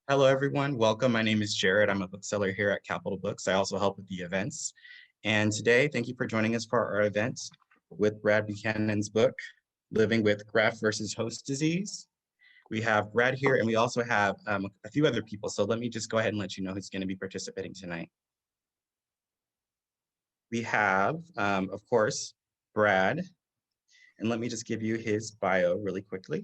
Hello, everyone. Welcome. My name is Jared. I'm a bookseller here at Capital Books. I also help with the events. And today, thank you for joining us for our event with Brad Buchanan's book, Living with Graft-versus-Host Disease. We have Brad here, and we also have a few other people. So let me just go ahead and let you know who's going to be participating tonight. We have, of course, Brad. And let me just give you his bio really quickly.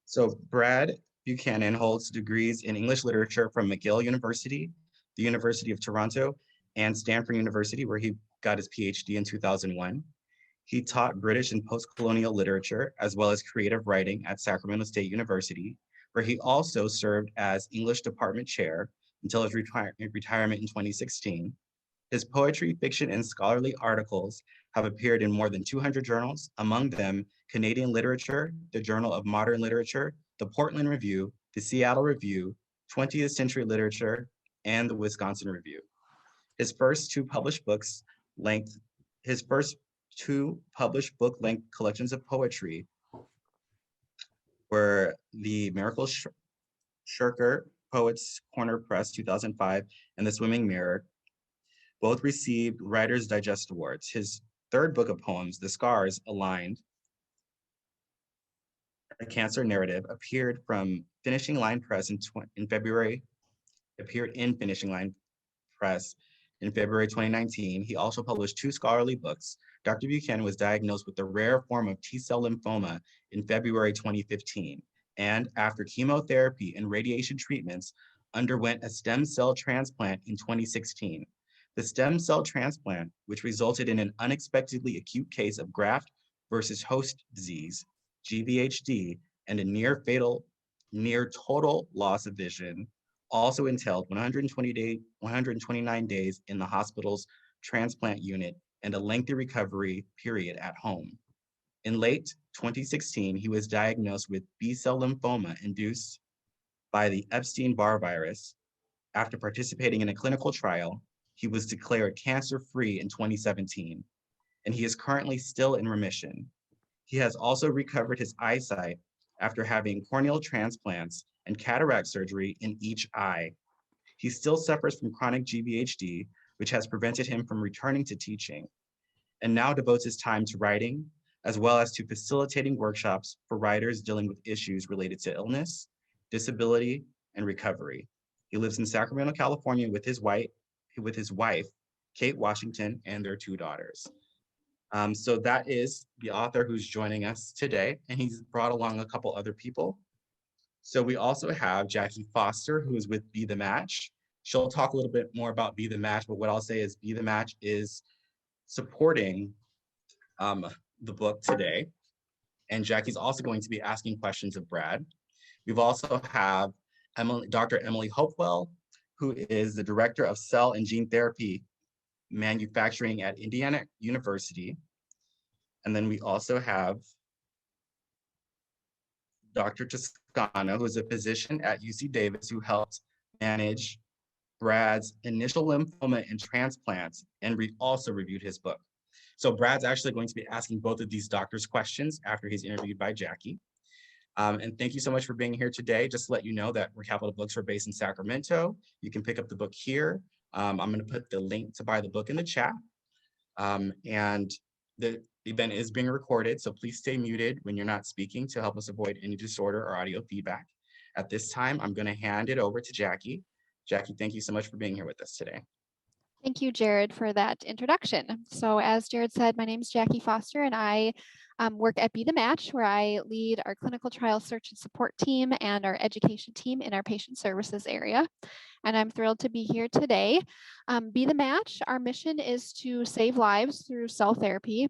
So Brad Buchanan holds degrees in English literature from McGill University, the University of Toronto, and Stanford University, where he got his PhD in 2001. He taught British and Postcolonial Literature, as well as creative writing at Sacramento State University, where he also served as English department chair until his retirement in 2016. His poetry, fiction, and scholarly articles have appeared in more than 200 journals, among them Canadian Literature, the Journal of Modern Literature, the Portland Review, the Seattle Review, 20th-Century Literature, and the Wisconsin Review. His first two published book length collections of poetry were the Miracle Shirker Poets Corner Press 2005 and The Swimming Mirror. Both received Writer's Digest Awards. His third book of poems, The Scars Aligned, a Cancer Narrative, appeared in Finishing Line Press in February 2019. He also published two scholarly books. Dr. Buchanan was diagnosed with the rare form of T-cell lymphoma in February 2015, and after chemotherapy and radiation treatments, underwent a stem cell transplant in 2016. The stem cell transplant, which resulted in an unexpectedly acute case of graft-versus-host disease, GVHD, and a near total loss of vision, also entailed 129 days in the hospital's transplant unit and a lengthy recovery period at home. In late 2016, he was diagnosed with B-cell lymphoma induced by the Epstein-Barr virus. After participating in a clinical trial, he was declared cancer-free in 2017, and he is currently still in remission. He has also recovered his eyesight after having corneal transplants and cataract surgery in each eye. He still suffers from chronic GVHD, which has prevented him from returning to teaching, and now devotes his time to writing, as well as to facilitating workshops for writers dealing with issues related to illness, disability, and recovery. He lives in Sacramento, California with his wife, Kate Washington, and their two daughters. So that is the author who's joining us today, and he's brought along a couple other people. So we also have Jackie Foster, who is with Be the Match. She'll talk a little bit more about Be the Match, but what I'll say is Be the Match is supporting the book today. And Jackie's also going to be asking questions of Brad. We've also have Dr. Emily Hopewell, who is the Director of Cell and Gene Therapy Manufacturing at Indiana University. And then we also have Dr. Tuscano, who is a physician at UC Davis, who helped manage Brad's initial lymphoma and transplants, and also reviewed his book. So Brad's actually going to be asking both of these doctors questions after he's interviewed by Jackie. And thank you so much for being here today. Just to let you know that we're Capital Books. We're based in Sacramento. You can pick up the book here. I'm going to put the link to buy the book in the chat. And the event is being recorded, so please stay muted when you're not speaking to help us avoid any disorder or audio feedback. At this time, I'm going to hand it over to Jackie. Jackie, thank you so much for being here with us today. Thank you, Jared, for that introduction. So as Jared said, my name is Jackie Foster, and I work at Be the Match, where I lead our clinical trial search and support team and our education team in our patient services area. And I'm thrilled to be here today. Be the Match, our mission is to save lives through cell therapy.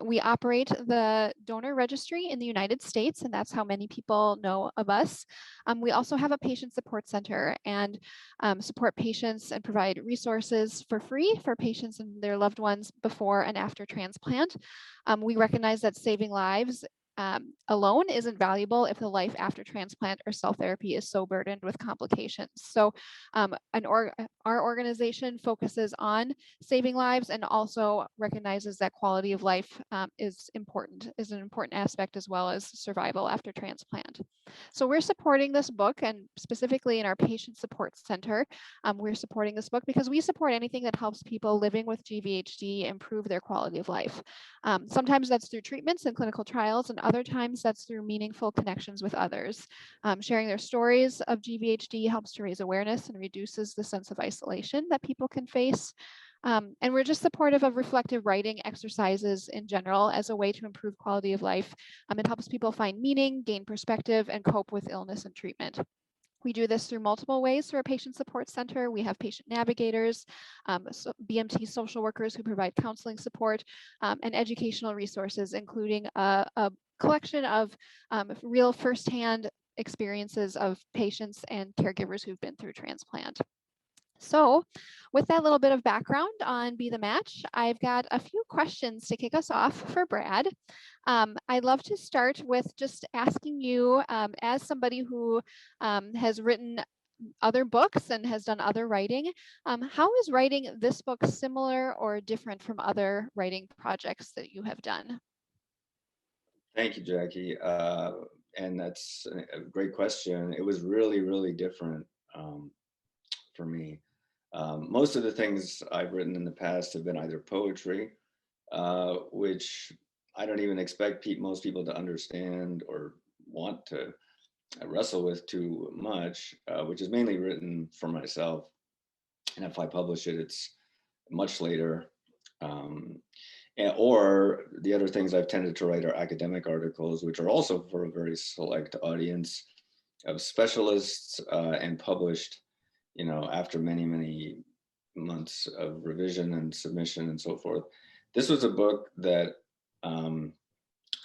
We operate the donor registry in the United States, and that's how many people know of us. We also have a patient support center and support patients and provide resources for free for patients and their loved ones before and after transplant. We recognize that saving lives alone isn't valuable if the life after transplant or cell therapy is so burdened with complications. So our organization focuses on saving lives and also recognizes that quality of life is an important aspect as well as survival after transplant. So we're supporting this book, and specifically in our patient support center, we're supporting this book because we support anything that helps people living with GVHD improve their quality of life. Sometimes that's through treatments and clinical trials, and other times that's through meaningful connections with others. Sharing their stories of GVHD helps to raise awareness and reduces the sense of isolation that people can face. And we're just supportive of reflective writing exercises in general as a way to improve quality of life. It helps people find meaning, gain perspective, and cope with illness and treatment. We do this through multiple ways through our patient support center. We have patient navigators, BMT social workers who provide counseling support, and educational resources, including a collection of real firsthand experiences of patients and caregivers who've been through transplant. So with that little bit of background on Be the Match, I've got a few questions to kick us off for Brad. I'd love to start with just asking you, as somebody who has written other books and has done other writing, how is writing this book similar or different from other writing projects that you have done? Thank you, Jackie. And that's a great question. It was really, really different for me. Most of the things I've written in the past have been either poetry, which I don't even expect most people to understand or want to wrestle with too much, which is mainly written for myself. And if I publish it, it's much later. Or the other things I've tended to write are academic articles, which are also for a very select audience of specialists and published, after many, many months of revision and submission and so forth. This was a book that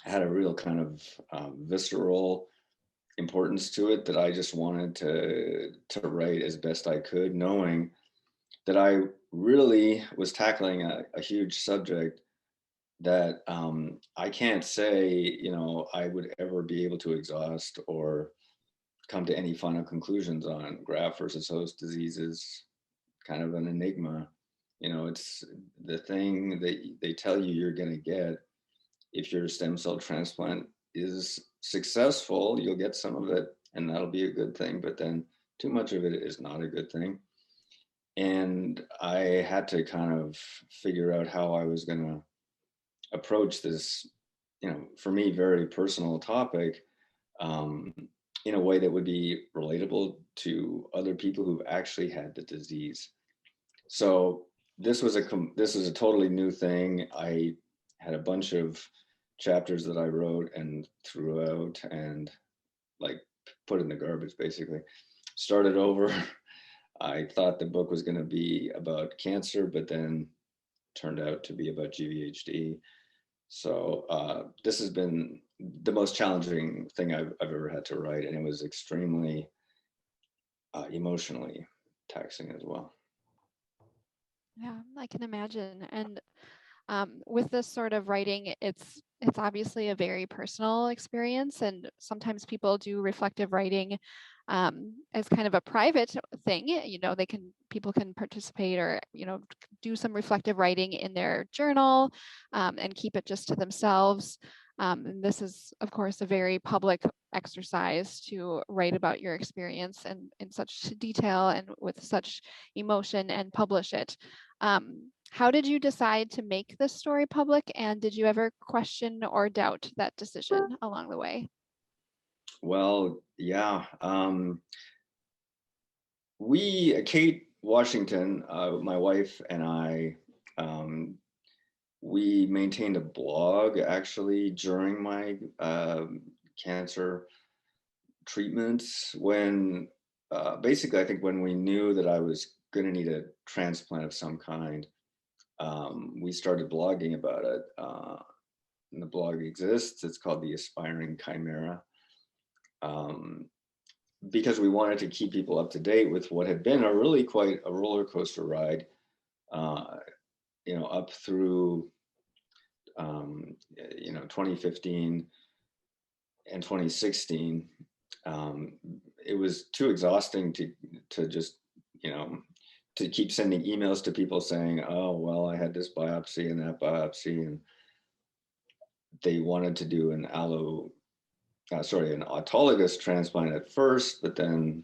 had a real kind of visceral importance to it that I just wanted to write as best I could, knowing that I really was tackling a huge subject that I can't say, I would ever be able to exhaust or come to any final conclusions on. Graft versus host diseases, kind of an enigma. It's the thing that they tell you you're going to get if your stem cell transplant is successful. You'll get some of it, and that'll be a good thing. But then too much of it is not a good thing. And I had to kind of figure out how I was going to approach this, for me, very personal topic in a way that would be relatable to other people who've actually had the disease. So this was a totally new thing. I had a bunch of chapters that I wrote and threw out and put in the garbage, basically. Started over. I thought the book was going to be about cancer, but then turned out to be about GVHD. So this has been the most challenging thing I've ever had to write, and it was extremely emotionally taxing as well. Yeah, I can imagine. And with this sort of writing, it's obviously a very personal experience, and sometimes people do reflective writing as kind of a private thing. People can participate or do some reflective writing in their journal and keep it just to themselves. And this is, of course, a very public exercise to write about your experience and in such detail and with such emotion and publish it. How did you decide to make this story public, and did you ever question or doubt that decision along the way? Well, yeah. Kate Washington, my wife and I, we maintained a blog actually during my cancer treatments when basically I think when we knew that I was going to need a transplant of some kind. We started blogging about it. And the blog exists. It's called The Aspiring Chimera. Because we wanted to keep people up to date with what had been a really quite a roller coaster ride, up through, 2015 in 2016, it was too exhausting to just, to keep sending emails to people saying, oh, well, I had this biopsy and that biopsy, and they wanted to do an autologous transplant at first, but then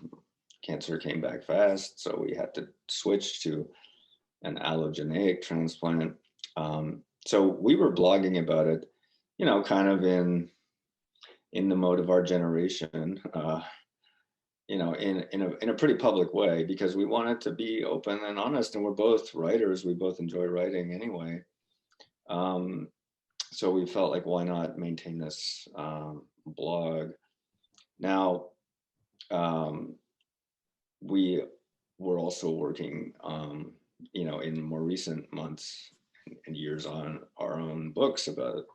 cancer came back fast, so we had to switch to an allogeneic transplant. So we were blogging about it, kind of in the mode of our generation, in a pretty public way, because we wanted to be open and honest, and we're both writers. We both enjoy writing anyway. So we felt like, why not maintain this blog? Now, we were also working, in more recent months and years on our own books about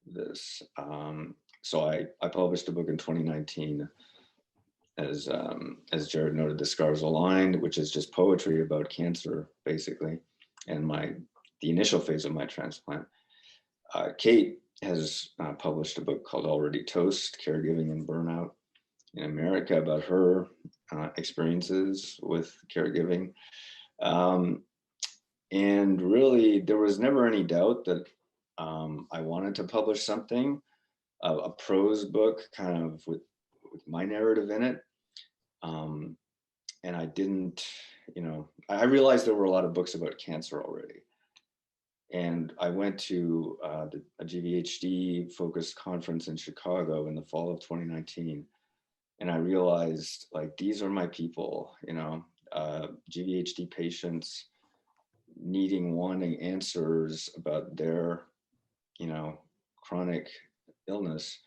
this. So I published a book in 2019, as Jared noted, The Scars Aligned, which is just poetry about cancer, basically, and the initial phase of my transplant. Kate has published a book called Already Toast, Caregiving and Burnout in America, about her experiences with caregiving. And really, there was never any doubt that I wanted to publish something, a prose book, kind of with my narrative in it. And I didn't, I realized there were a lot of books about cancer already. And I went to a GVHD focused conference in Chicago in the fall of 2019. And I realized, like, these are my people, GVHD patients wanting answers about their, chronic illness.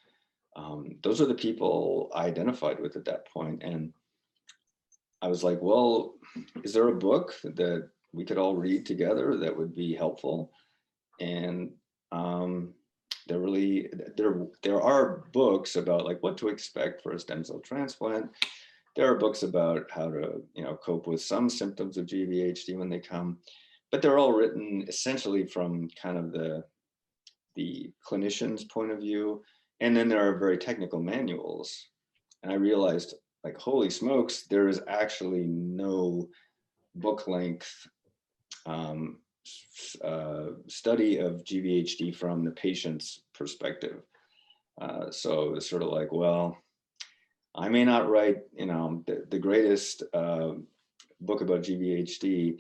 Those are the people I identified with at that point. And I was like, well, is there a book that we could all read together that would be helpful? And there are books about, like, what to expect for a stem cell transplant. There are books about how to, cope with some symptoms of GVHD when they come, but they're all written essentially from kind of the clinician's point of view. And then there are very technical manuals. And I realized, like, holy smokes, there is actually no book length study of GVHD from the patient's perspective. So it's sort of like, well, I may not write, the greatest book about GVHD,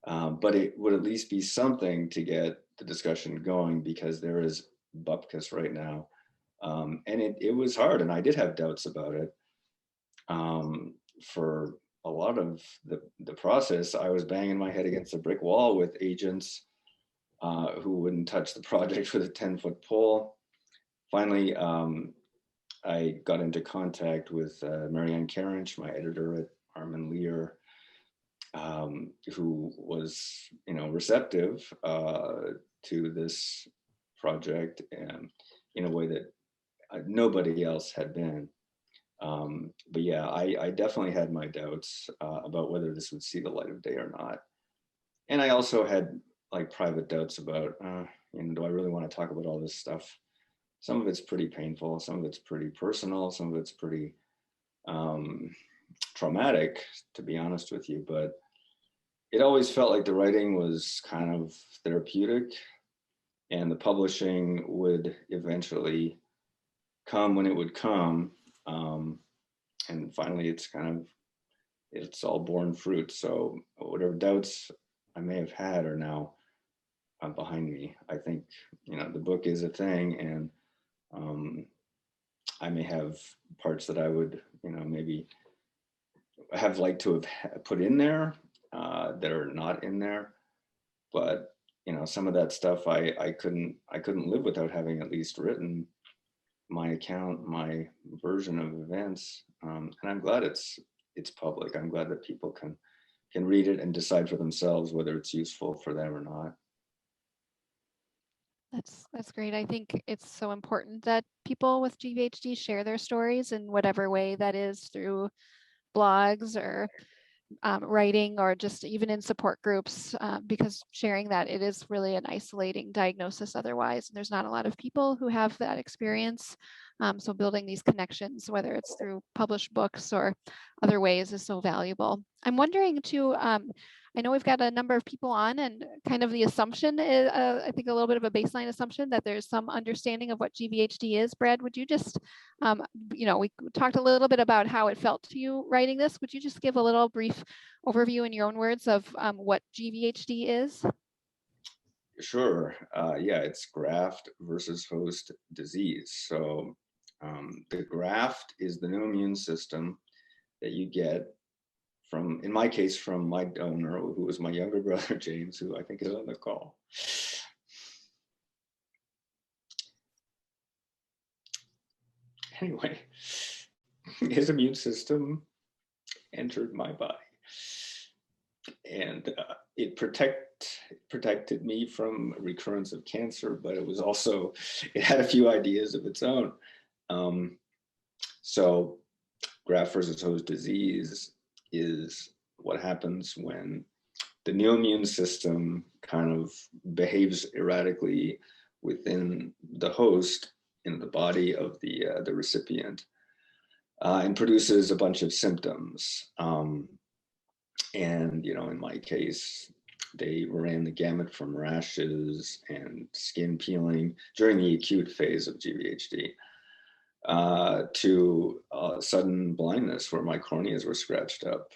but it would at least be something to get the discussion going, because there is bupkis right now. And it was hard, and I did have doubts about it. For a lot of the process, I was banging my head against a brick wall with agents who wouldn't touch the project with a 10-foot pole. Finally, I got into contact with Marianne Carench, my editor at Armin Lear, who was, receptive to this project, and in a way that nobody else had been. But yeah, I definitely had my doubts about whether this would see the light of day or not. And I also had, like, private doubts about, do I really want to talk about all this stuff? Some of it's pretty painful, some of it's pretty personal, some of it's pretty traumatic, to be honest with you. But it always felt like the writing was kind of therapeutic, and the publishing would eventually come when it would come. And finally, it's all borne fruit. So whatever doubts I may have had are now behind me. I think, the book is a thing, and I may have parts that I would, maybe have liked to have put in there that are not in there. But, some of that stuff I couldn't live without having at least written my account, my version of events. And I'm glad it's public. I'm glad that people can read it and decide for themselves whether it's useful for them or not. That's great. I think it's so important that people with GVHD share their stories in whatever way that is, through blogs or writing, or just even in support groups, because sharing that, it is really an isolating diagnosis otherwise. And there's not a lot of people who have that experience. So building these connections, whether it's through published books or other ways, is so valuable. I'm wondering too, I know we've got a number of people on, and kind of the assumption is, I think a little bit of a baseline assumption that there's some understanding of what GVHD is. Brad, would you just, we talked a little bit about how it felt to you writing this. Would you just give a little brief overview in your own words of what GVHD is? Sure. Yeah, it's graft-versus-host disease. So the graft is the new immune system that you get from, in my case, from my donor, who was my younger brother, James, who I think is on the call. Anyway, his immune system entered my body, and it protected me from recurrence of cancer, but it was also, it had a few ideas of its own. So graft-versus-host disease is what happens when the new immune system kind of behaves erratically within the host in the body of the recipient, and produces a bunch of symptoms. And, in my case, they ran the gamut from rashes and skin peeling during the acute phase of GVHD, to sudden blindness where my corneas were scratched up.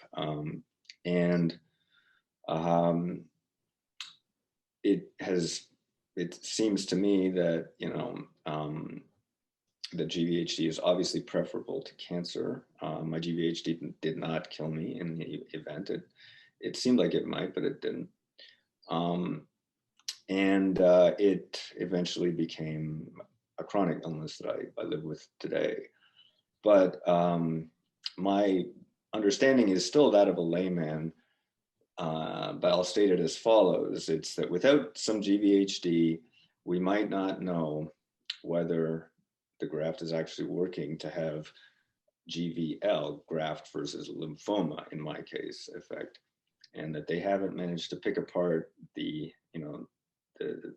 It seems to me that, the GVHD is obviously preferable to cancer. My GVHD did not kill me in the event. It seemed like it might, but it didn't. It eventually became a chronic illness that I live with today. But my understanding is still that of a layman, but I'll state it as follows. It's that without some GVHD, we might not know whether the graft is actually working to have GVL, graft versus lymphoma, in my case, effect, and that they haven't managed to pick apart the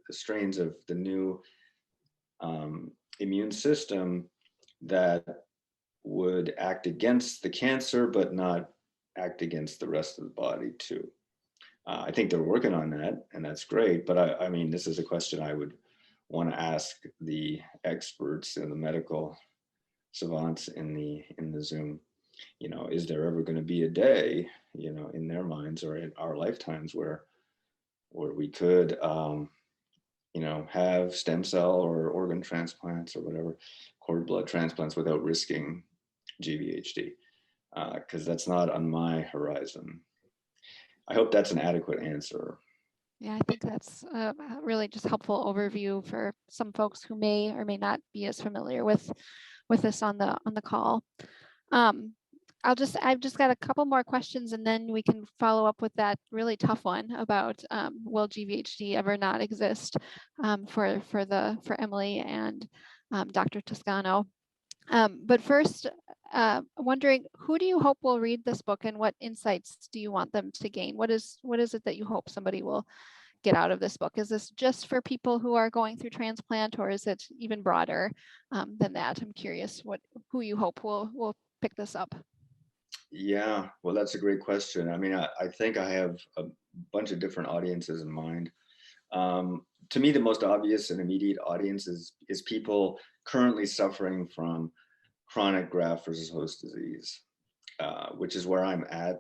strains of the new immune system that would act against the cancer, but not act against the rest of the body too. I think they're working on that, and that's great. But I mean, this is a question I would want to ask the experts and the medical savants in the Zoom. Is there ever going to be a day, in their minds or in our lifetimes where we could, have stem cell or organ transplants or whatever, cord blood transplants without risking GVHD? Because that's not on my horizon. I hope that's an adequate answer. Yeah, I think that's a really just helpful overview for some folks who may or may not be as familiar with this on the call. I've just got a couple more questions, and then we can follow up with that really tough one about will GVHD ever not exist, for Emily and Dr. Tuscano. But first, wondering, who do you hope will read this book, and what insights do you want them to gain? What is it that you hope somebody will get out of this book? Is this just for people who are going through transplant, or is it even broader than that? I'm curious who you hope will pick this up. Yeah, well, that's a great question. I mean, I think I have a bunch of different audiences in mind. To me, the most obvious and immediate audience is people currently suffering from chronic graft-versus-host disease, which is where I'm at.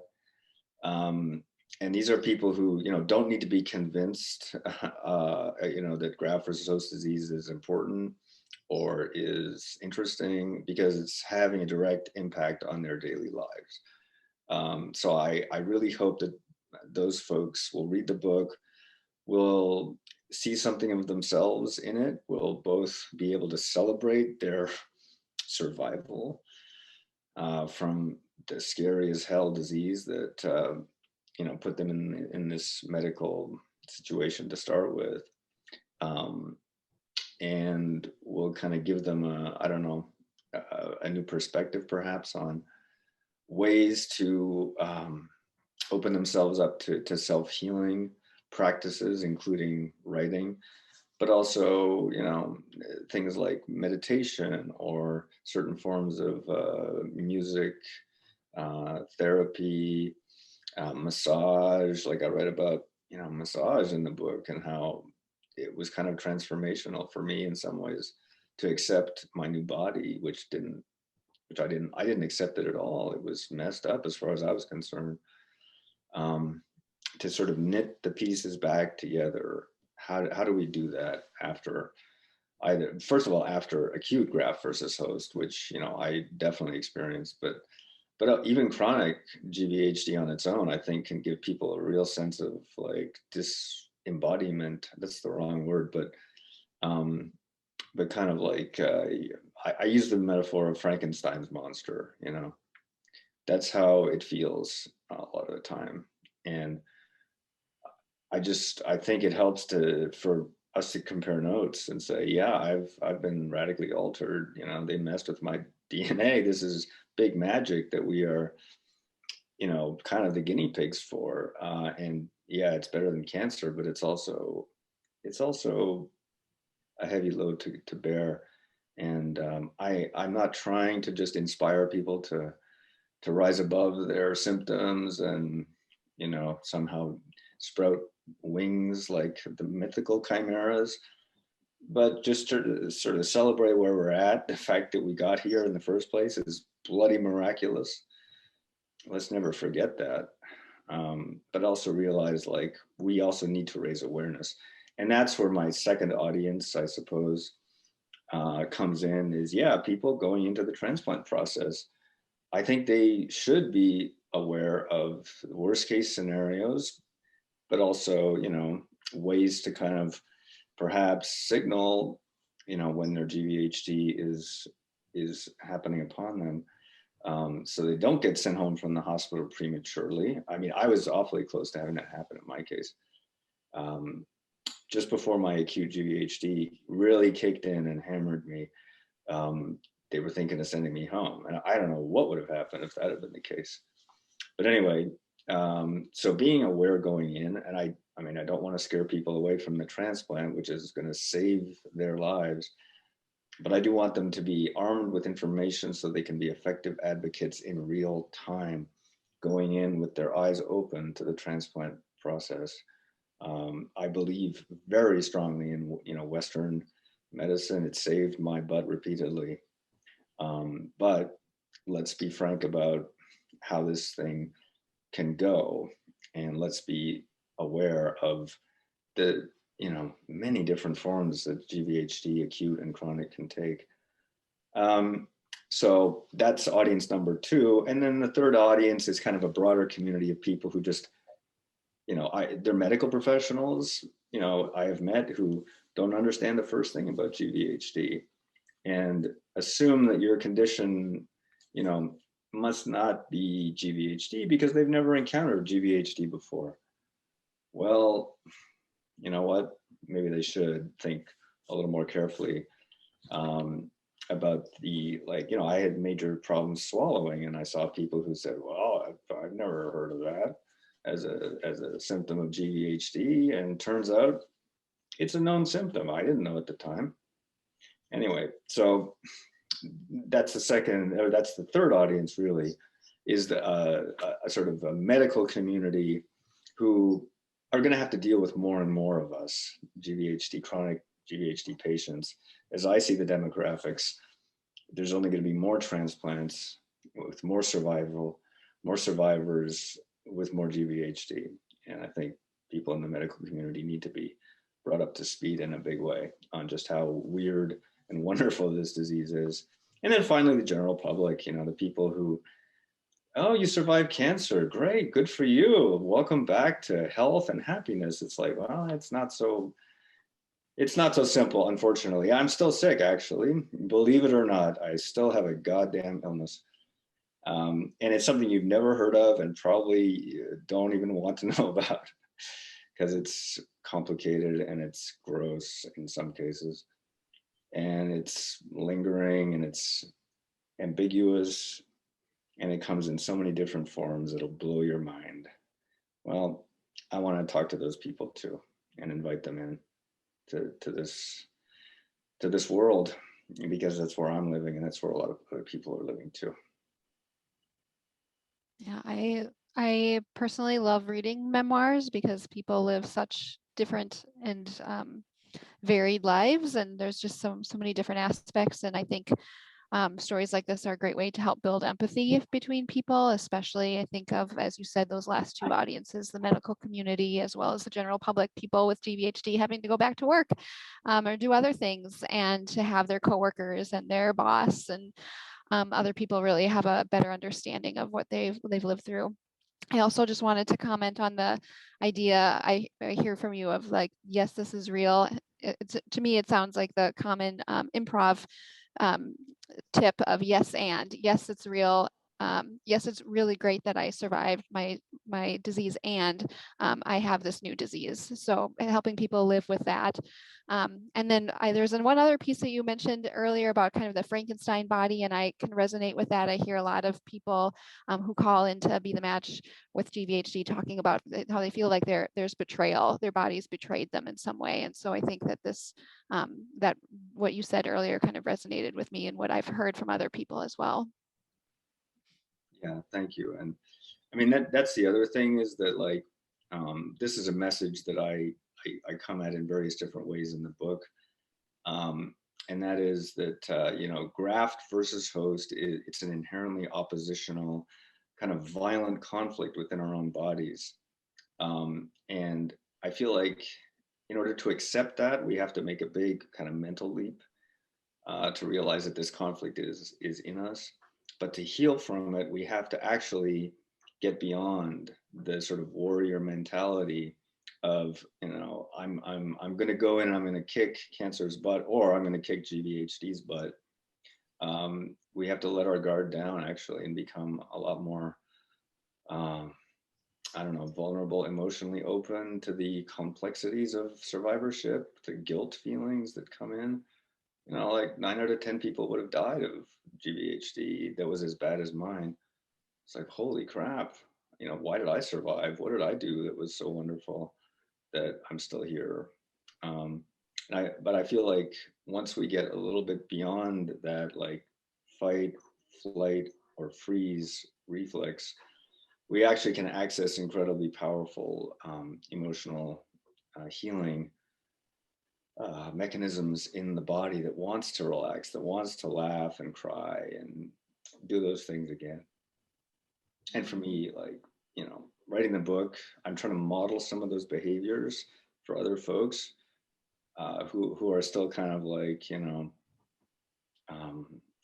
And these are people who, don't need to be convinced, that graft-versus-host disease is important or is interesting, because it's having a direct impact on their daily lives. So I really hope that those folks will read the book, will see something of themselves in it, will both be able to celebrate their survival from the scary as hell disease that put them in this medical situation to start with, and will kind of give them a new perspective perhaps on ways to open themselves up to self-healing practices, including writing, but also, things like meditation or certain forms of music, therapy, massage. Like I read about, massage in the book and how it was kind of transformational for me in some ways to accept my new body, which I didn't accept it at all. It was messed up as far as I was concerned. To sort of knit the pieces back together. How do we do that after first of all, after acute graft-versus-host, which, I definitely experienced, but even chronic GVHD on its own, I think can give people a real sense of like disembodiment. That's the wrong word, but kind of like, I use the metaphor of Frankenstein's monster, that's how it feels a lot of the time. And I think it helps for us to compare notes and say, yeah, I've been radically altered. They messed with my DNA. This is big magic that we are, kind of the guinea pigs for. And yeah, it's better than cancer, but it's also a heavy load to bear. And I'm not trying to just inspire people to rise above their symptoms and, somehow sprout wings like the mythical chimeras, but just to sort of celebrate where we're at. The fact that we got here in the first place is bloody miraculous. Let's never forget that. But also realize like we also need to raise awareness. And that's where my second audience, I suppose, comes in is, people going into the transplant process. I think they should be aware of worst case scenarios, but also, ways to kind of perhaps signal, when their GVHD is happening upon them, so they don't get sent home from the hospital prematurely. I mean, I was awfully close to having that happen in my case. Just before my acute GVHD really kicked in and hammered me, they were thinking of sending me home. And I don't know what would have happened if that had been the case. But anyway, so being aware going in, and I don't want to scare people away from the transplant, which is going to save their lives, but I do want them to be armed with information so they can be effective advocates in real time, going in with their eyes open to the transplant process. I believe very strongly in, Western medicine. It saved my butt repeatedly. But let's be frank about how this thing can go, and let's be aware of the many different forms that GVHD, acute and chronic, can take. So that's audience number two. And then the third audience is kind of a broader community of people who just, they're medical professionals, I have met who don't understand the first thing about GVHD and assume that your condition, must not be GVHD because they've never encountered GVHD before. Well, you know what? Maybe they should think a little more carefully about I had major problems swallowing, and I saw people who said, well, I've never heard of that as a symptom of GVHD, and turns out it's a known symptom. I didn't know at the time. Anyway, so that's the third audience really, is a sort of a medical community who are going to have to deal with more and more of us, GVHD, chronic GVHD patients. As I see the demographics, there's only going to be more transplants with more survivors with more GVHD. And I think people in the medical community need to be brought up to speed in a big way on just how weird and wonderful this disease is. And then finally, the general public, the people who, oh, you survived cancer. Great. Good for you. Welcome back to health and happiness. It's like, well, it's not so simple, unfortunately. I'm still sick, actually. Believe it or not, I still have a goddamn illness. And it's something you've never heard of and probably don't even want to know about because it's complicated and it's gross in some cases. And it's lingering and it's ambiguous, and it comes in so many different forms, it'll blow your mind. Well, I want to talk to those people too and invite them in. to this world, because that's where I'm living and that's where a lot of other people are living too. Yeah, I personally love reading memoirs because people live such different and varied lives, and there's just so many different aspects. And I think stories like this are a great way to help build empathy between people, especially I think of, as you said, those last two audiences, the medical community, as well as the general public, people with GVHD having to go back to work or do other things, and to have their coworkers and their boss and other people really have a better understanding of what they've lived through. I also just wanted to comment on the idea I hear from you of like, yes, this is real. To me, it sounds like the common improv tip of yes, and yes, it's real. Yes, it's really great that I survived my disease, and I have this new disease. So helping people live with that. And then there's one other piece that you mentioned earlier about kind of the Frankenstein body, and I can resonate with that. I hear a lot of people who call in to Be the Match with GVHD talking about how they feel like there's betrayal, their bodies betrayed them in some way. And so I think that this, that what you said earlier kind of resonated with me and what I've heard from other people as well. Yeah, thank you. And I mean, that's the other thing, is that like, this is a message that I come at in various different ways in the book. And that is that, you know, graft versus host, it's an inherently oppositional kind of violent conflict within our own bodies. And I feel like in order to accept that, we have to make a big kind of mental leap to realize that this conflict is in us. But to heal from it, we have to actually get beyond the sort of warrior mentality of, you know, I'm going to go in and I'm going to kick cancer's butt, or I'm going to kick GVHD's butt. We have to let our guard down actually and become a lot more, I don't know, vulnerable, emotionally open to the complexities of survivorship, the guilt feelings that come in. You know, like 9 out of 10 people would have died of GVHD that was as bad as mine. It's like, holy crap, you know, why did I survive? What did I do that was so wonderful that I'm still here? But I feel like once we get a little bit beyond that, like fight, flight, or freeze reflex, we actually can access incredibly powerful emotional healing mechanisms in the body that wants to relax, that wants to laugh and cry and do those things again. And for me, like, you know, writing the book, I'm trying to model some of those behaviors for other folks who are still kind of like, you know,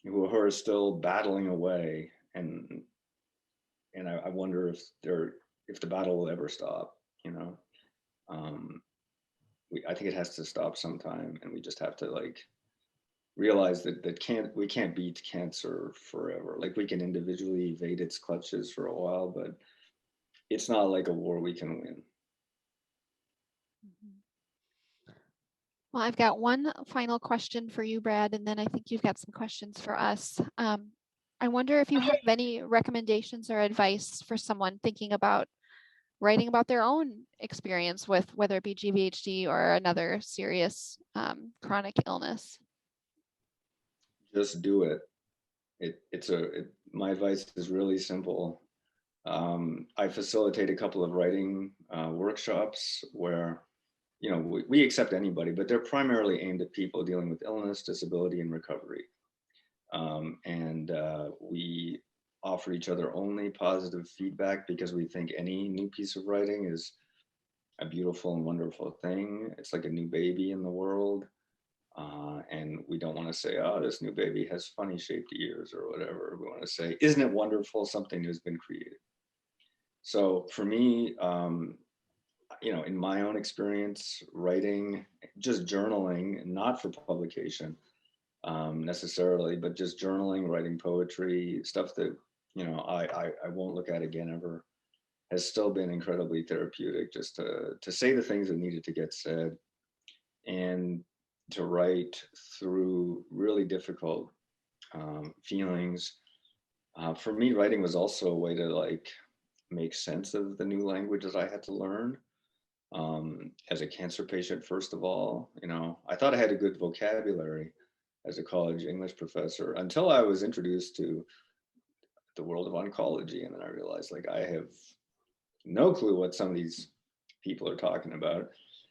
who are still battling away, and I wonder if the battle will ever stop, you know. I think it has to stop sometime, and we just have to like realize that we can't beat cancer forever. Like, we can individually evade its clutches for a while, but it's not like a war we can win. Well, I've got one final question for you, Brad, and then I think you've got some questions for us. I wonder if you have any recommendations or advice for someone thinking about writing about their own experience with whether it be GVHD or another serious chronic illness. Just do it. My advice is really simple. I facilitate a couple of writing workshops where, you know, we accept anybody, but they're primarily aimed at people dealing with illness, disability, and recovery. And we offer each other only positive feedback because we think any new piece of writing is a beautiful and wonderful thing. It's like a new baby in the world. And we don't want to say, oh, this new baby has funny shaped ears or whatever. We want to say, isn't it wonderful? Something has been created. So for me, you know, in my own experience, writing, just journaling, not for publication necessarily, but just journaling, writing poetry, stuff that, you know, I won't look at again ever, has still been incredibly therapeutic, just to say the things that needed to get said and to write through really difficult feelings. For me, writing was also a way to like make sense of the new languages I had to learn. as a cancer patient, first of all. I thought I had a good vocabulary as a college English professor until I was introduced to the world of oncology. And then I realized, like, I have no clue what some of these people are talking about.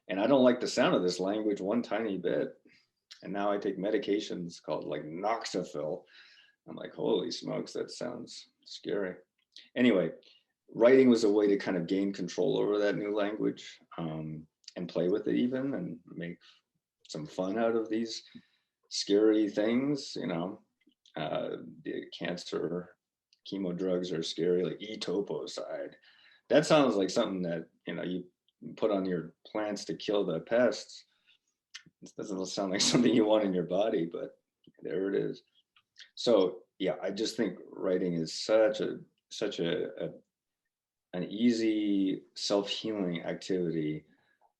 And I don't like the sound of this language one tiny bit. And now I take medications called like Noxafil. I'm like, holy smokes, that sounds scary. Anyway, writing was a way to kind of gain control over that new language, and play with it even, and make some fun out of these scary things. The cancer chemo drugs are scary, like etoposide. That sounds like something that you put on your plants to kill the pests. It doesn't sound like something you want in your body, but there it is. So yeah, I just think writing is such an easy self-healing activity.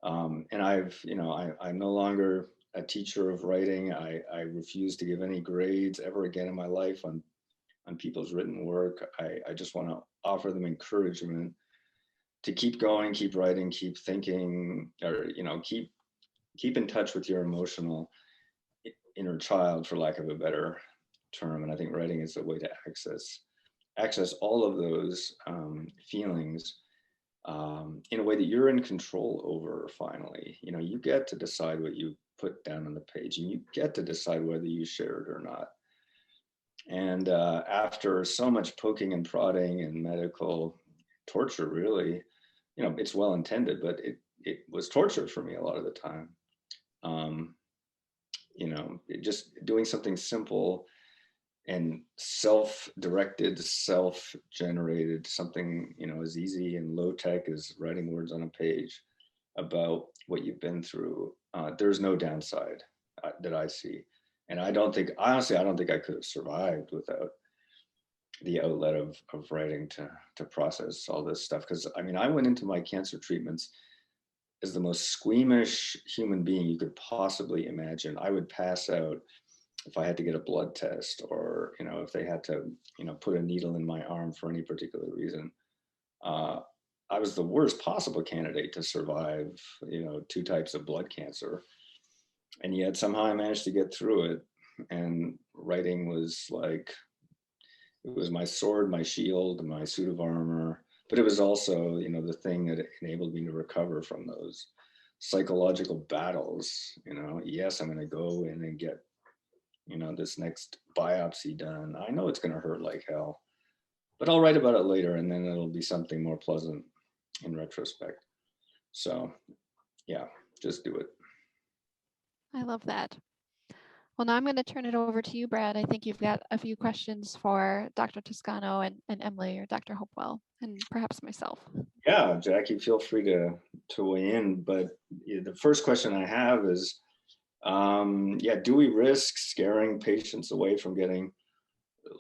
And I'm no longer a teacher of writing. I refuse to give any grades ever again in my life on people's written work. I just want to offer them encouragement to keep going, keep writing, keep thinking, or keep in touch with your emotional inner child, for lack of a better term. And I think writing is a way to access all of those feelings in a way that you're in control over. Finally, you get to decide what you put down on the page, and you get to decide whether you share it or not. And after so much poking and prodding and medical torture, really, it's well intended, but it was torture for me a lot of the time. Just doing something simple and self-directed, self-generated, something as easy and low-tech as writing words on a page about what you've been through. There's no downside that I see. And honestly, I don't think I could have survived without the outlet of writing to process all this stuff. Because I went into my cancer treatments as the most squeamish human being you could possibly imagine. I would pass out if I had to get a blood test, or if they had to put a needle in my arm for any particular reason. I was the worst possible candidate to survive 2 types of blood cancer, and yet somehow I managed to get through it. And writing was like, it was my sword, my shield, my suit of armor, but it was also the thing that enabled me to recover from those psychological battles. Yes, I'm going to go in and get this next biopsy done. I know it's going to hurt like hell, but I'll write about it later, and then it'll be something more pleasant in retrospect. So yeah, just do it. I love that. Well, now I'm going to turn it over to you, Brad. I think you've got a few questions for Dr. Tuscano and Emily, or Dr. Hopewell, and perhaps myself. Yeah, Jackie, feel free to weigh in. But the first question I have is, do we risk scaring patients away from getting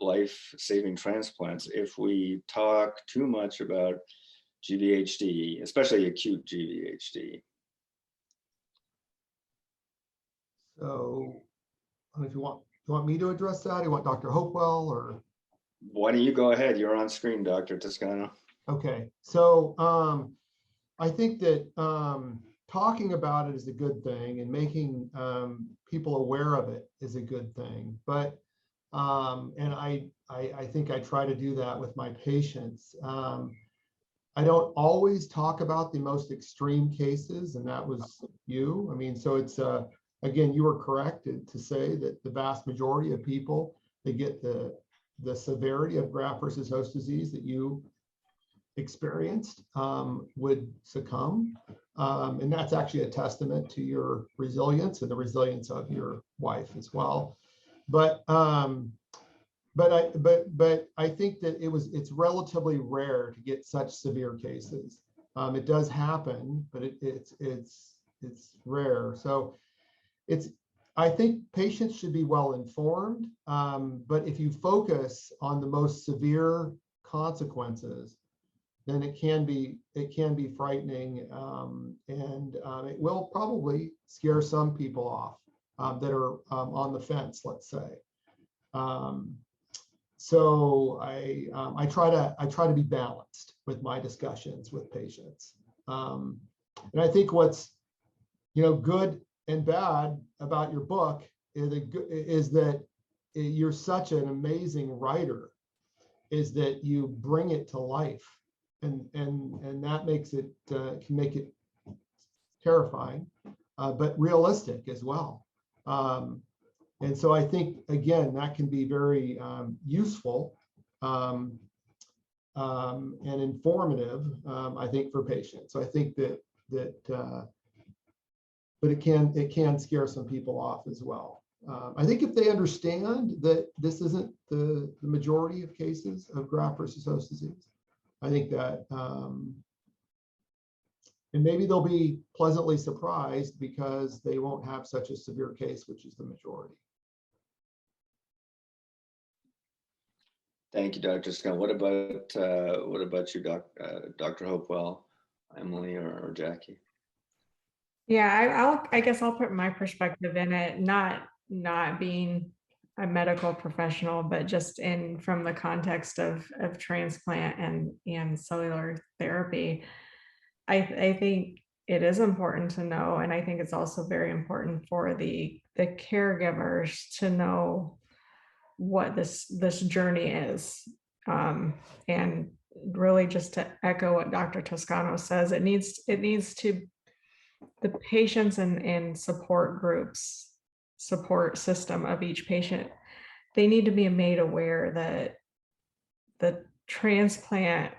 life-saving transplants if we talk too much about GVHD, especially acute GVHD? So, if you want me to address that, you want Dr. Hopewell, or? Why don't you go ahead? You're on screen, Dr. Toscano. Okay, so I think that talking about it is a good thing, and making people aware of it is a good thing. But and I think I try to do that with my patients. I don't always talk about the most extreme cases, and that was you. So it's again, you were correct to say that the vast majority of people that get the severity of graft-versus-host disease that you experienced would succumb. And that's actually a testament to your resilience and the resilience of your wife as well. But I think that it's relatively rare to get such severe cases. It does happen, but it's rare. So I think patients should be well informed. But if you focus on the most severe consequences, then it can be frightening, and it will probably scare some people off that are on the fence, let's say. So I try to be balanced with my discussions with patients, And I think what's, good and bad about your book is that you're such an amazing writer, is that you bring it to life, and that makes it can make it terrifying, but realistic as well. And so I think, again, that can be very useful and informative, I think, for patients. So I think that but it can scare some people off as well. I think if they understand that this isn't the majority of cases of graft-versus-host disease, I think that, and maybe they'll be pleasantly surprised because they won't have such a severe case, which is the majority. Thank you, Dr. Scott. What about you, Dr. Hopewell, Emily, or Jackie? Yeah, I guess I'll put my perspective in it, not being a medical professional, but just from the context of transplant and cellular therapy. I think it is important to know, and I think it's also very important for the caregivers to know what this journey is, and really just to echo what Dr. Toscano says, it needs to, the patients and support groups, support system of each patient, they need to be made aware that the transplant,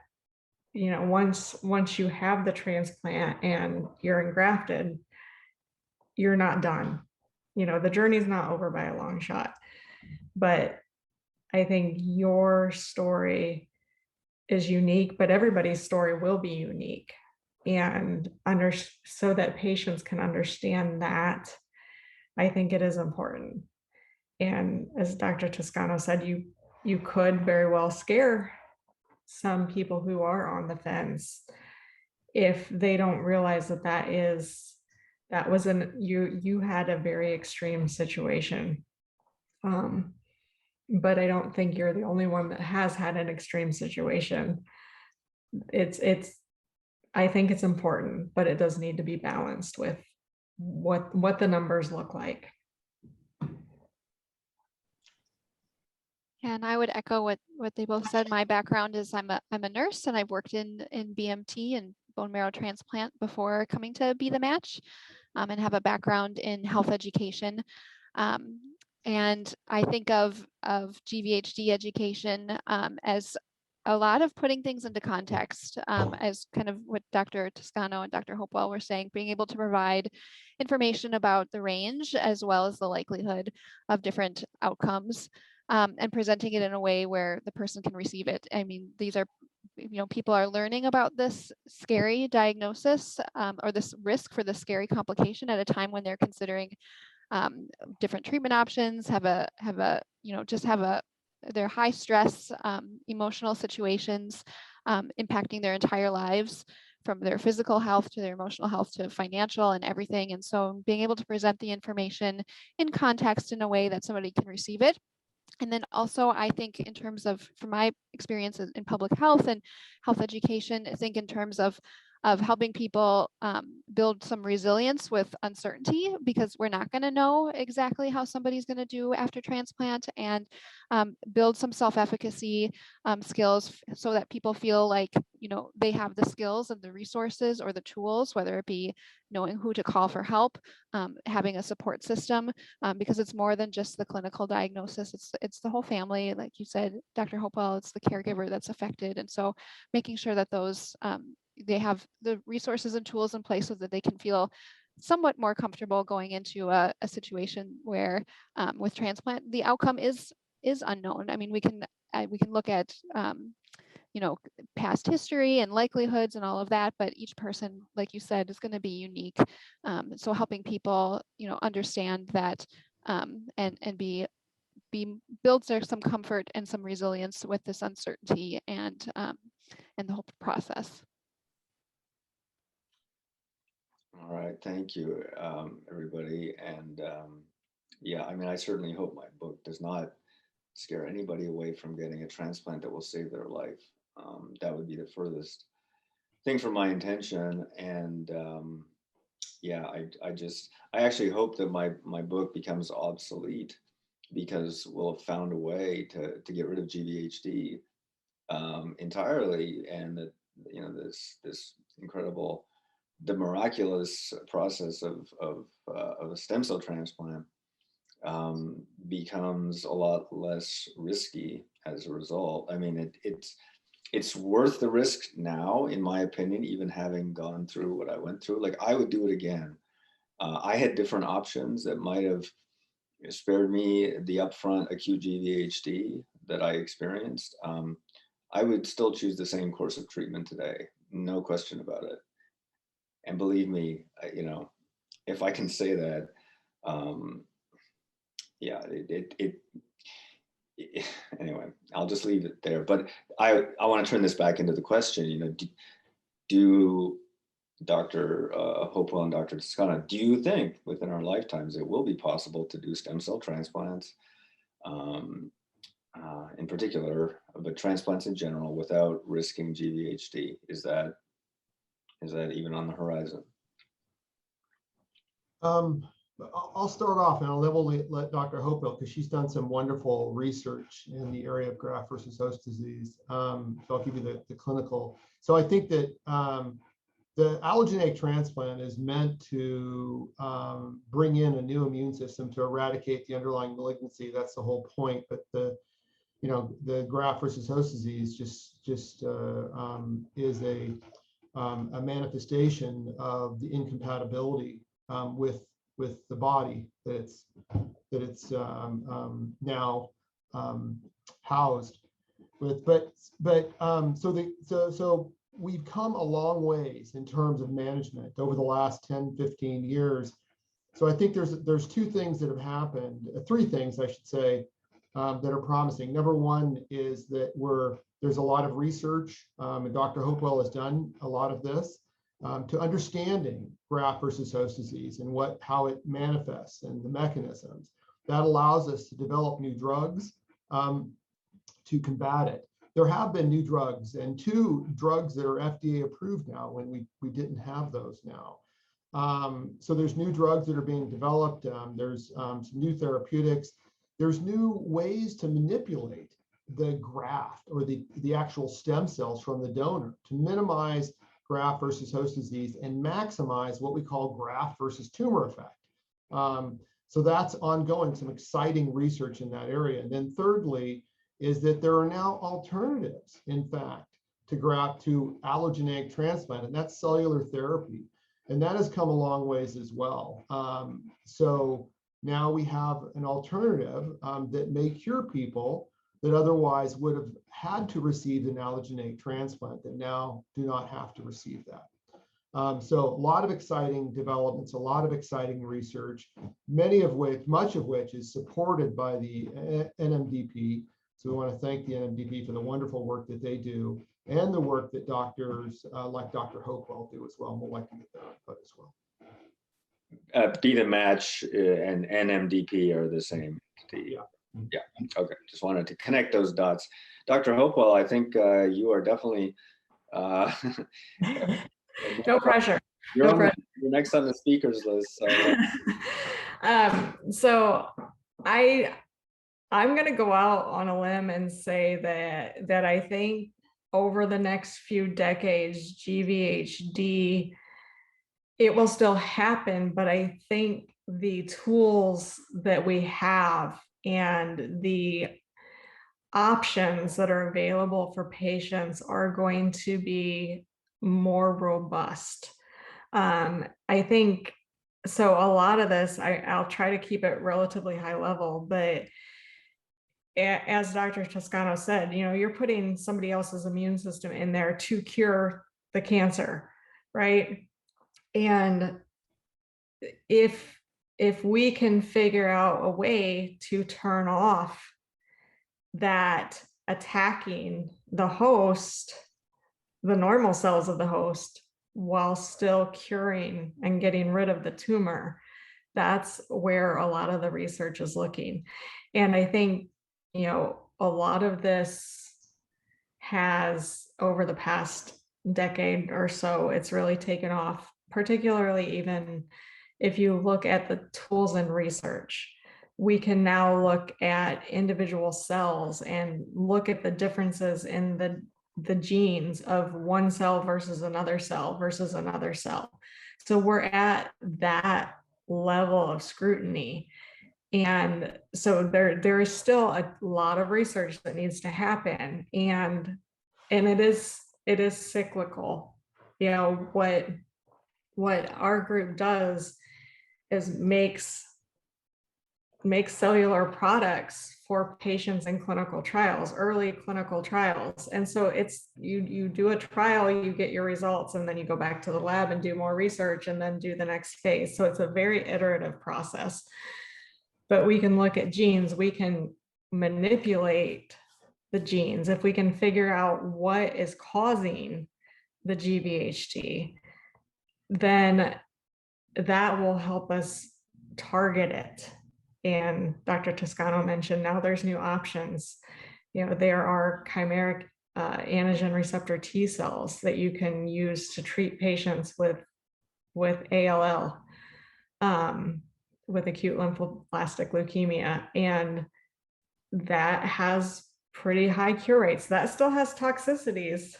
once you have the transplant and you're engrafted, you're not done. The journey's not over by a long shot. But I think your story is unique, but everybody's story will be unique. And so that patients can understand that, I think it is important. And as Dr. Toscano said, you could very well scare some people who are on the fence if they don't realize that was you had a very extreme situation. But I don't think you're the only one that has had an extreme situation. I think it's important, but it does need to be balanced with what the numbers look like. And I would echo what they both said. My background is I'm a nurse, and I've worked in BMT and bone marrow transplant before coming to Be the Match, and have a background in health education. And I think of GVHD education as a lot of putting things into context, as kind of what Dr. Toscano and Dr. Hopewell were saying, being able to provide information about the range as well as the likelihood of different outcomes, and presenting it in a way where the person can receive it. I mean, these are, people are learning about this scary diagnosis, or this risk for the scary complication at a time when they're considering different treatment options, they're high stress, emotional situations, impacting their entire lives, from their physical health to their emotional health to financial and everything. And so being able to present the information in context in a way that somebody can receive it. And then also, I think in terms of, from my experience in public health and health education, I think in terms of helping people build some resilience with uncertainty, because we're not going to know exactly how somebody's going to do after transplant, and build some self-efficacy skills so that people feel like, they have the skills and the resources or the tools, whether it be knowing who to call for help, having a support system, because it's more than just the clinical diagnosis. It's the whole family. Like you said, Dr. Hopewell, it's the caregiver that's affected. And so making sure that those they have the resources and tools in place so that they can feel somewhat more comfortable going into a situation where with transplant, the outcome is unknown. I mean, we can look at past history and likelihoods and all of that, but each person, like you said, is going to be unique. So helping people, understand that, and builds some comfort and some resilience with this uncertainty and the whole process. All right, thank you, everybody. And yeah, I mean, I certainly hope my book does not scare anybody away from getting a transplant that will save their life. That would be the furthest think from my intention. And yeah, I actually hope that my book becomes obsolete, because we'll have found a way to get rid of GVHD entirely, and that, you know, this incredible, the miraculous process of a stem cell transplant becomes a lot less risky as a result. I mean, it's worth the risk now, in my opinion, even having gone through what I went through. Like, I would do it again. I had different options that might have spared me the upfront acute GVHD that I experienced. I would still choose the same course of treatment today, no question about it. And believe me, you know, if I can say that, yeah, anyway, I'll just leave it there. But I want to turn this back into the question, you know, do Dr. Hopewell and Dr. Tuscano, do you think within our lifetimes it will be possible to do stem cell transplants, in particular, but transplants in general, without risking GVHD? Is that even on the horizon? I'll start off, and I'll let Dr. Hopewell, because she's done some wonderful research in the area of graft versus host disease. So I'll give you the clinical. So I think that the allogeneic transplant is meant to bring in a new immune system to eradicate the underlying malignancy. That's the whole point. But the graft versus host disease just is a manifestation of the incompatibility with the body that it's now housed with. So we've come a long ways in terms of management over the last 10, 15 years. So I think there's two things that have happened, three things I should say, that are promising. Number one is that there's a lot of research, and Dr. Hopewell has done a lot of this, to understanding graft versus host disease and how it manifests and the mechanisms. That allows us to develop new drugs to combat it. There have been new drugs, and 2 drugs that are FDA approved now, when we didn't have those now. So there's new drugs that are being developed. There's some new therapeutics. There's new ways to manipulate the graft or the actual stem cells from the donor to minimize graft versus host disease and maximize what we call graft versus tumor effect. So that's ongoing, some exciting research in that area. And then thirdly, is that there are now alternatives, in fact, to allogeneic transplant, and that's cellular therapy. And that has come a long ways as well. So now we have an alternative that may cure people that otherwise would have had to receive an allogeneic transplant, that now do not have to receive that. So a lot of exciting developments, a lot of exciting research, much of which is supported by the NMDP. So we want to thank the NMDP for the wonderful work that they do, and the work that doctors like Dr. Hopewell do as well. And we'll like to get their input as well. Be the Match and NMDP are the same. Yeah. Yeah. Okay. Just wanted to connect those dots. Dr. Hopewell, I think you are definitely no pressure. You're next on the speakers list. So I'm going to go out on a limb and say that I think over the next few decades, GVHD, it will still happen, but I think the tools that we have and the options that are available for patients are going to be more robust. I think, so a lot of this, I'll try to keep it relatively high level, but as Dr. Tuscano said, you're putting somebody else's immune system in there to cure the cancer, right? And if we can figure out a way to turn off that attacking the host, the normal cells of the host, while still curing and getting rid of the tumor, that's where a lot of the research is looking. And I think, a lot of this has, over the past decade or so, it's really taken off, particularly even if you look at the tools in research. We can now look at individual cells and look at the differences in the genes of one cell versus another cell versus another cell. So we're at that level of scrutiny. And so there is still a lot of research that needs to happen. And it is cyclical. You know, what our group does is makes cellular products for patients in clinical trials, early clinical trials. And so it's you do a trial, you get your results, and then you go back to the lab and do more research and then do the next phase. So it's a very iterative process. But we can look at genes, we can manipulate the genes. If we can figure out what is causing the GVHD, then that will help us target it. And Dr. Tuscano mentioned now there's new options. You know, there are chimeric antigen receptor T cells that you can use to treat patients with ALL, with acute lymphoblastic leukemia. And that has pretty high cure rates. That still has toxicities,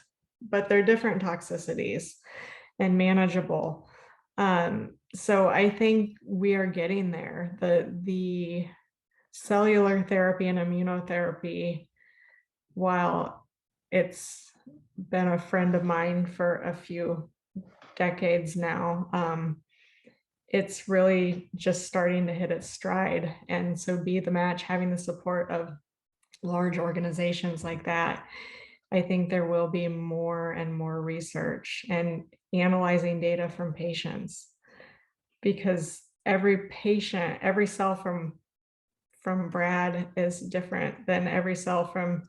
but they're different toxicities and manageable. So I think we are getting there. The cellular therapy and immunotherapy, while it's been a friend of mine for a few decades now, it's really just starting to hit its stride. And so Be the Match, having the support of large organizations like that, I think there will be more and more research and analyzing data from patients, because every patient, every cell from Brad is different than every cell from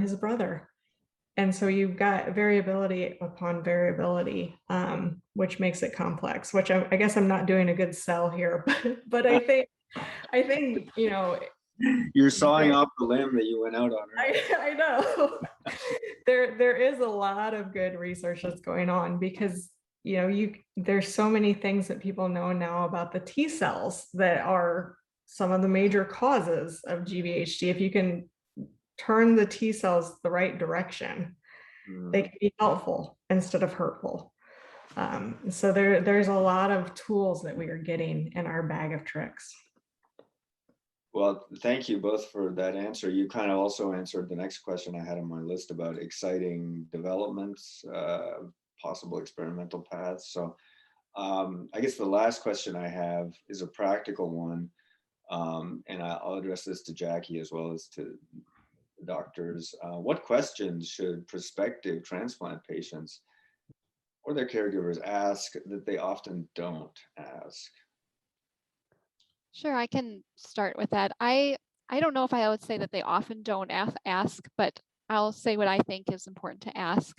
his brother. And so you've got variability upon variability, which makes it complex, which I guess I'm not doing a good sell here, but I think, you know, you're sawing off the limb that you went out on. Right? I know. There is a lot of good research that's going on, because, you know, there's so many things that people know now about the T cells that are some of the major causes of GVHD. If you can turn the T cells the right direction, they can be helpful instead of hurtful. So there's a lot of tools that we are getting in our bag of tricks. Well, thank you both for that answer. You kind of also answered the next question I had on my list about exciting developments, possible experimental paths. So I guess the last question I have is a practical one. And I'll address this to Jackie as well as to the doctors. What questions should prospective transplant patients or their caregivers ask that they often don't ask? Sure, I can start with that. I don't know if I would say that they often don't ask, but I'll say what I think is important to ask.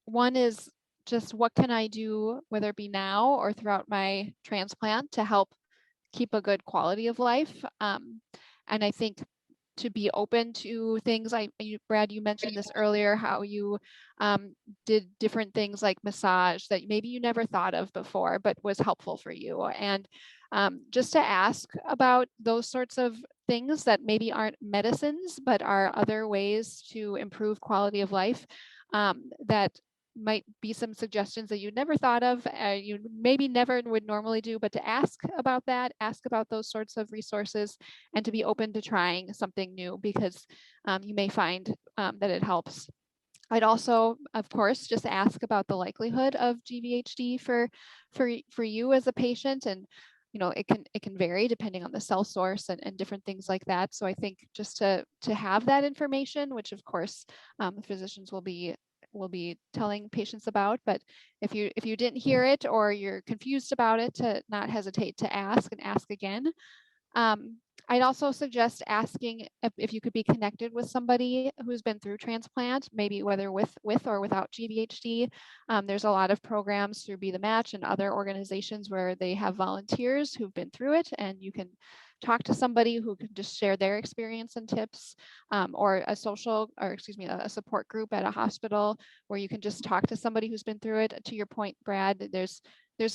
One is just, what can I do, whether it be now or throughout my transplant, to help keep a good quality of life? And I think to be open to things. Brad, you mentioned this earlier, how you did different things like massage that maybe you never thought of before, but was helpful for you. And just to ask about those sorts of things that maybe aren't medicines, but are other ways to improve quality of life, that might be some suggestions that you never thought of, you maybe never would normally do, but to ask about that, ask about those sorts of resources, and to be open to trying something new, because you may find that it helps. I'd also, of course, just ask about the likelihood of GVHD for you as a patient, and it can vary depending on the cell source and different things like that. So I think just to have that information, which of course physicians will be telling patients about, but if you didn't hear it or you're confused about it, to not hesitate to ask and ask again. I'd also suggest asking if you could be connected with somebody who's been through transplant, maybe whether with or without GVHD. There's a lot of programs through Be the Match and other organizations where they have volunteers who've been through it, and you can talk to somebody who can just share their experience and tips, or a support group at a hospital where you can just talk to somebody who's been through it. To your point, Brad, there's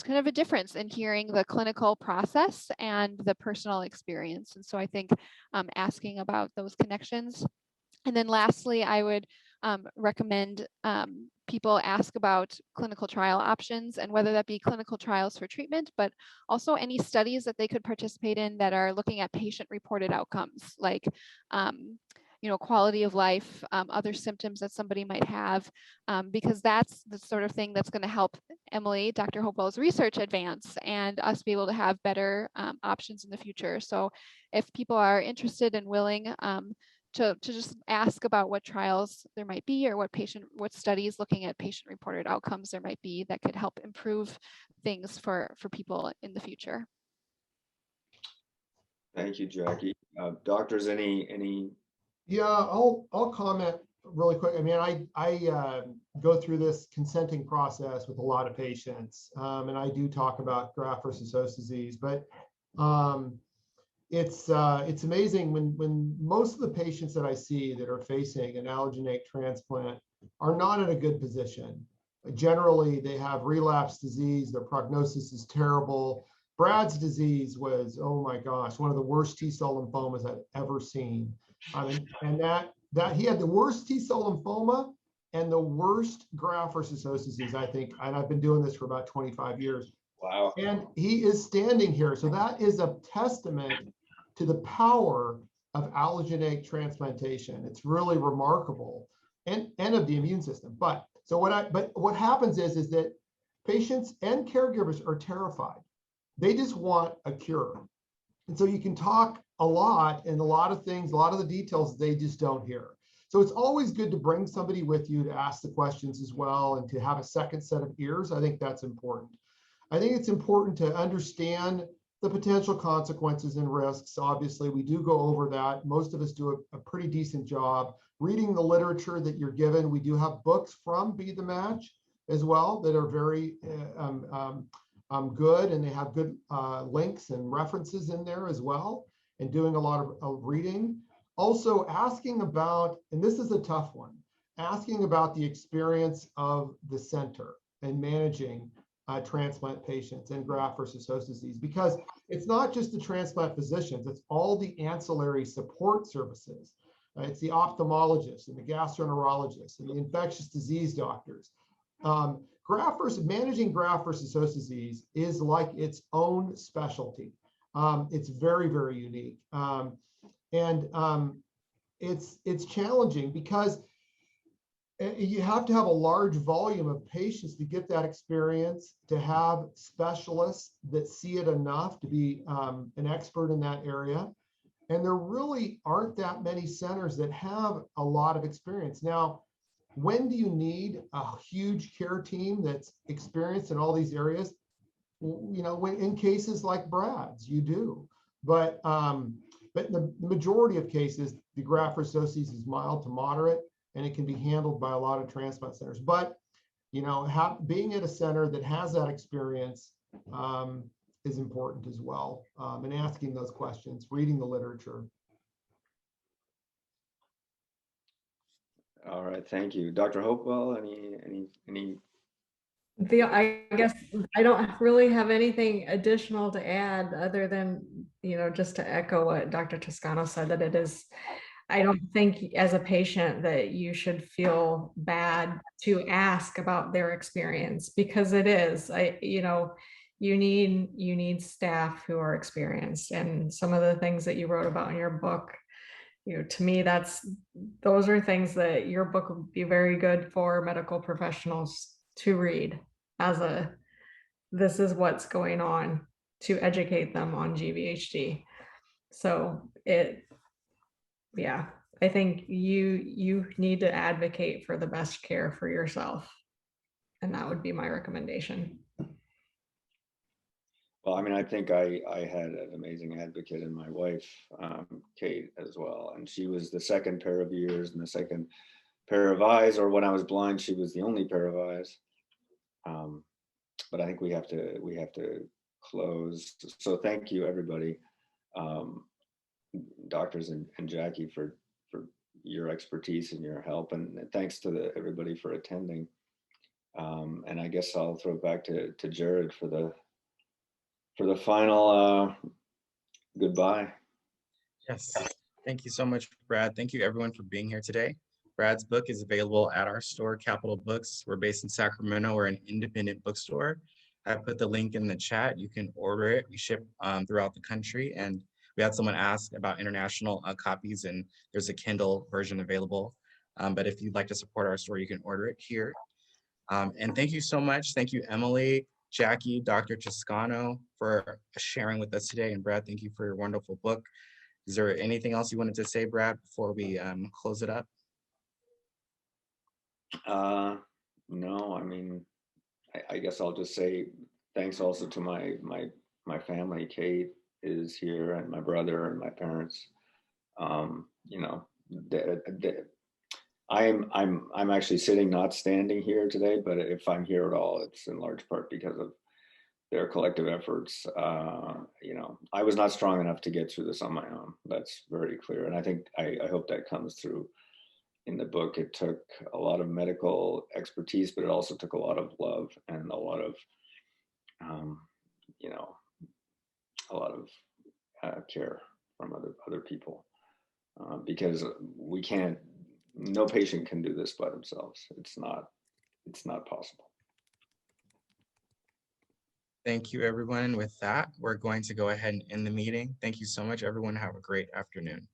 kind of a difference in hearing the clinical process and the personal experience. And so I think asking about those connections. And then lastly, I would recommend people ask about clinical trial options, and whether that be clinical trials for treatment, but also any studies that they could participate in that are looking at patient-reported outcomes, like quality of life, other symptoms that somebody might have, because that's the sort of thing that's going to help Emily, Dr. Hopewell's research advance, and us be able to have better options in the future. So if people are interested and willing to just ask about what trials there might be, or what studies looking at patient-reported outcomes there might be that could help improve things for people in the future. Thank you, Jackie. Doctors, any? Yeah, I'll comment really quick. I mean, I go through this consenting process with a lot of patients, and I do talk about graft-versus-host disease, but it's amazing when most of the patients that I see that are facing an allogeneic transplant are not in a good position. Generally, they have relapse disease. Their prognosis is terrible. Brad's disease was, oh my gosh, one of the worst T-cell lymphomas I've ever seen. And that he had the worst T-cell lymphoma and the worst graft-versus-host disease, I think. And I've been doing this for about 25 years. Wow. And he is standing here. So that is a testament to the power of allogeneic transplantation. It's really remarkable, and of the immune system. But what happens is that patients and caregivers are terrified. They just want a cure. And so you can talk a lot, and a lot of things, a lot of the details they just don't hear. So it's always good to bring somebody with you to ask the questions as well, and to have a second set of ears. I think that's important. I think it's important to understand the potential consequences and risks. Obviously, we do go over that. Most of us do a pretty decent job reading the literature that you're given. We do have books from Be the Match as well that are very good, and they have good links and references in there as well, and doing a lot of reading. Also asking about, and this is a tough one, asking about the experience of the center and managing transplant patients and graft-versus-host disease, because it's not just the transplant physicians, it's all the ancillary support services. It's the ophthalmologists and the gastroenterologists and the infectious disease doctors. Managing graft-versus-host disease is like its own specialty. It's very, very unique. It's challenging because you have to have a large volume of patients to get that experience, to have specialists that see it enough to be an expert in that area. And there really aren't that many centers that have a lot of experience. Now, when do you need a huge care team that's experienced in all these areas? When in cases like Brad's, you do. But in the majority of cases, the graft-versus-host disease is mild to moderate, and it can be handled by a lot of transplant centers. But being at a center that has that experience is important as well, and asking those questions, reading the literature. All right, thank you. Dr. Hopewell, any? I guess I don't really have anything additional to add other than, just to echo what Dr. Tuscano said, that it is, I don't think as a patient that you should feel bad to ask about their experience, because it is, you need staff who are experienced. And some of the things that you wrote about in your book, to me, those are things that your book would be very good for medical professionals to read this is what's going on, to educate them on GVHD. So I think you need to advocate for the best care for yourself. And that would be my recommendation. Well, I mean, I think I had an amazing advocate in my wife, Kate, as well. And she was the second pair of ears and the second pair of eyes, or when I was blind, she was the only pair of eyes. But I think we have to close. So thank you, everybody. doctors and Jackie for your expertise and your help, and thanks to everybody for attending. And I guess I'll throw it back to Jared for the final goodbye. Yes, thank you so much, Brad. Thank you everyone for being here today. Brad's book is available at our store, Capital Books. We're based in Sacramento. We're an independent bookstore. I put the link in the chat. You can order it. We ship throughout the country, and we had someone ask about international copies, and there's a Kindle version available. But if you'd like to support our store, you can order it here. And thank you so much. Thank you, Emily, Jackie, Dr. Tuscano, for sharing with us today. And Brad, thank you for your wonderful book. Is there anything else you wanted to say, Brad, before we close it up? No, I mean, I guess I'll just say thanks also to my family. Kate is here, and my brother and my parents. You know, I'm actually sitting, not standing here today, but if I'm here at all, it's in large part because of their collective efforts. You know, I was not strong enough to get through this on my own. That's very clear. And I think, I hope that comes through in the book. It took a lot of medical expertise, but it also took a lot of love and a lot of, you know, a lot of care from other people, because we can't, no patient can do this by themselves. It's not possible. Thank you, everyone. With that, we're going to go ahead and end the meeting. Thank you so much, everyone. Have a great afternoon.